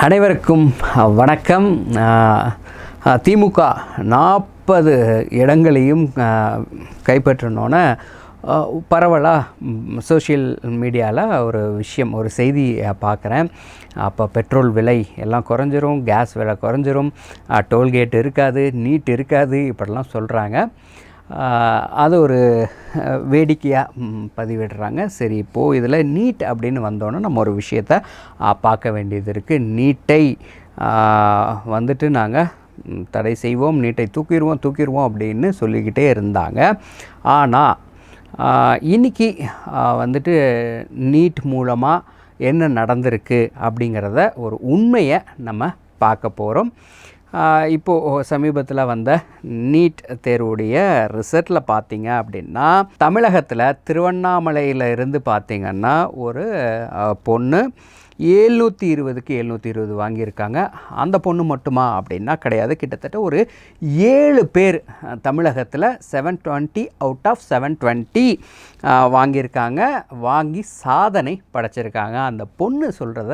அனைவருக்கும் வணக்கம். திமுக 40 இடங்களையும் கைப்பற்றணுன்னு பரவலாக சோஷியல் மீடியாவில் ஒரு செய்தி பார்க்குறேன். அப்போ பெட்ரோல் விலை எல்லாம் குறைஞ்சிரும், கேஸ் விலை குறைஞ்சிரும், டோல்கேட் இருக்காது, நீட் இருக்காது, இப்படிலாம் சொல்கிறாங்க. அது ஒரு வேடிக்கையாக பதிவிடுறாங்க. சரி, இப்போது இதில் நீட் அப்படின்னு வந்தோன்னே நம்ம ஒரு விஷயத்தை பார்க்க வேண்டியது இருக்குது. நீட்டை வந்துட்டு நாங்கள் தடை செய்வோம், நீட்டை தூக்கிடுவோம் அப்படின்னு சொல்லிக்கிட்டே இருந்தாங்க. ஆனால் இன்றைக்கி வந்துட்டு நீட் மூலமாக என்ன நடந்திருக்கு அப்படிங்கிறத ஒரு உண்மையை நம்ம பார்க்க போகிறோம். இப்போது சமீபத்தில் வந்த நீட் தேர்வுடைய ரிசல்ட்டில் பார்த்தீங்க அப்படின்னா, தமிழகத்தில் திருவண்ணாமலையில் இருந்து பார்த்திங்கன்னா ஒரு பொண்ணு 720க்கு 720 வாங்கியிருக்காங்க. அந்த பொண்ணு மட்டுமா அப்படின்னா கிடையாது. கிட்டத்தட்ட ஒரு 7 பேர் தமிழகத்தில் 720 அவுட் ஆஃப் 720 வாங்கியிருக்காங்க. வாங்கி சாதனை படைச்சிருக்காங்க. அந்த பொண்ணு சொல்கிறத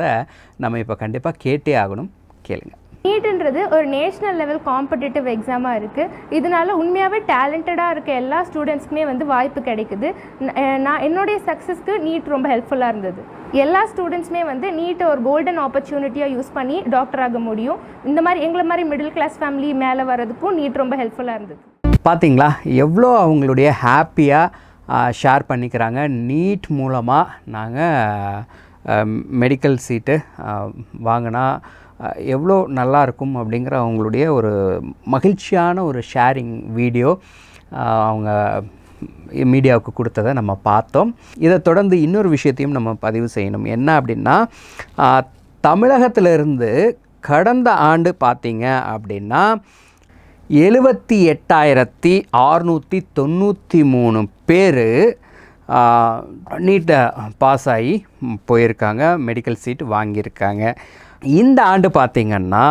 நம்ம இப்போ கண்டிப்பாக கேட்டே ஆகணும். கேளுங்க. நீட்ன்றது ஒரு நேஷ்னல் லெவல் காம்படிட்டிவ் எக்ஸாமாக இருக்குது. இதனால் உண்மையாகவே டேலண்டடாக இருக்க எல்லா ஸ்டூடெண்ட்ஸ்க்குமே வாய்ப்பு கிடைக்குது. என்னுடைய சக்ஸஸ்க்கு நீட் ரொம்ப ஹெல்ப்ஃபுல்லாக இருந்தது. எல்லா ஸ்டூடெண்ட்ஸுமே நீட்டை ஒரு கோல்டன் ஆப்பர்ச்சுனிட்டியாக யூஸ் பண்ணி டாக்டர் ஆக முடியும். இந்த மாதிரி எங்களை மாதிரி மிடில் கிளாஸ் ஃபேமிலி மேலே வர்றதுக்கும் நீட் ரொம்ப ஹெல்ப்ஃபுல்லாக இருந்தது. பார்த்தீங்களா எவ்வளோ அவங்களுடைய ஹாப்பியாக ஷேர் பண்ணிக்கிறாங்க. நீட் மூலமாக நாங்கள் மெடிக்கல் சீட்டு வாங்கினா எவ்வளோ நல்லாயிருக்கும் அப்படிங்கிற அவங்களுடைய ஒரு மகிழ்ச்சியான ஒரு ஷேரிங் வீடியோ அவங்க மீடியாவுக்கு கொடுத்ததை நம்ம பார்த்தோம். இதை தொடர்ந்து இன்னொரு விஷயத்தையும் நம்ம பதிவு செய்யணும். என்ன அப்படின்னா, தமிழகத்திலிருந்து கடந்த ஆண்டு பார்த்திங்க அப்படின்னா 78,693 பேர் நீட்டை பாஸ் ஆகி போயிருக்காங்க, மெடிக்கல் சீட் வாங்கியிருக்காங்க. இந்த ஆண்டு பார்த்திங்கன்னா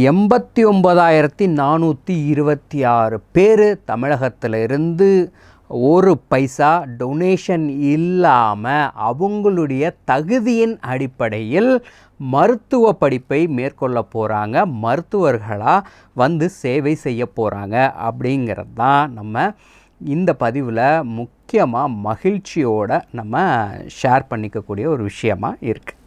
89,426 பேர் தமிழகத்தில் இருந்து ஒரு பைசா டொனேஷன் இல்லாமல் அவங்களுடைய தகுதியின் அடிப்படையில் மருத்துவ படிப்பை மேற்கொள்ள போகிறாங்க, மருத்துவர்களாக சேவை செய்ய போகிறாங்க. அப்படிங்கிறது தான் நம்ம இந்த பதிவில் முக்கியமாக மகிழ்ச்சியோடு நம்ம ஷேர் பண்ணிக்கக்கூடிய ஒரு விஷயமாக இருக்குது.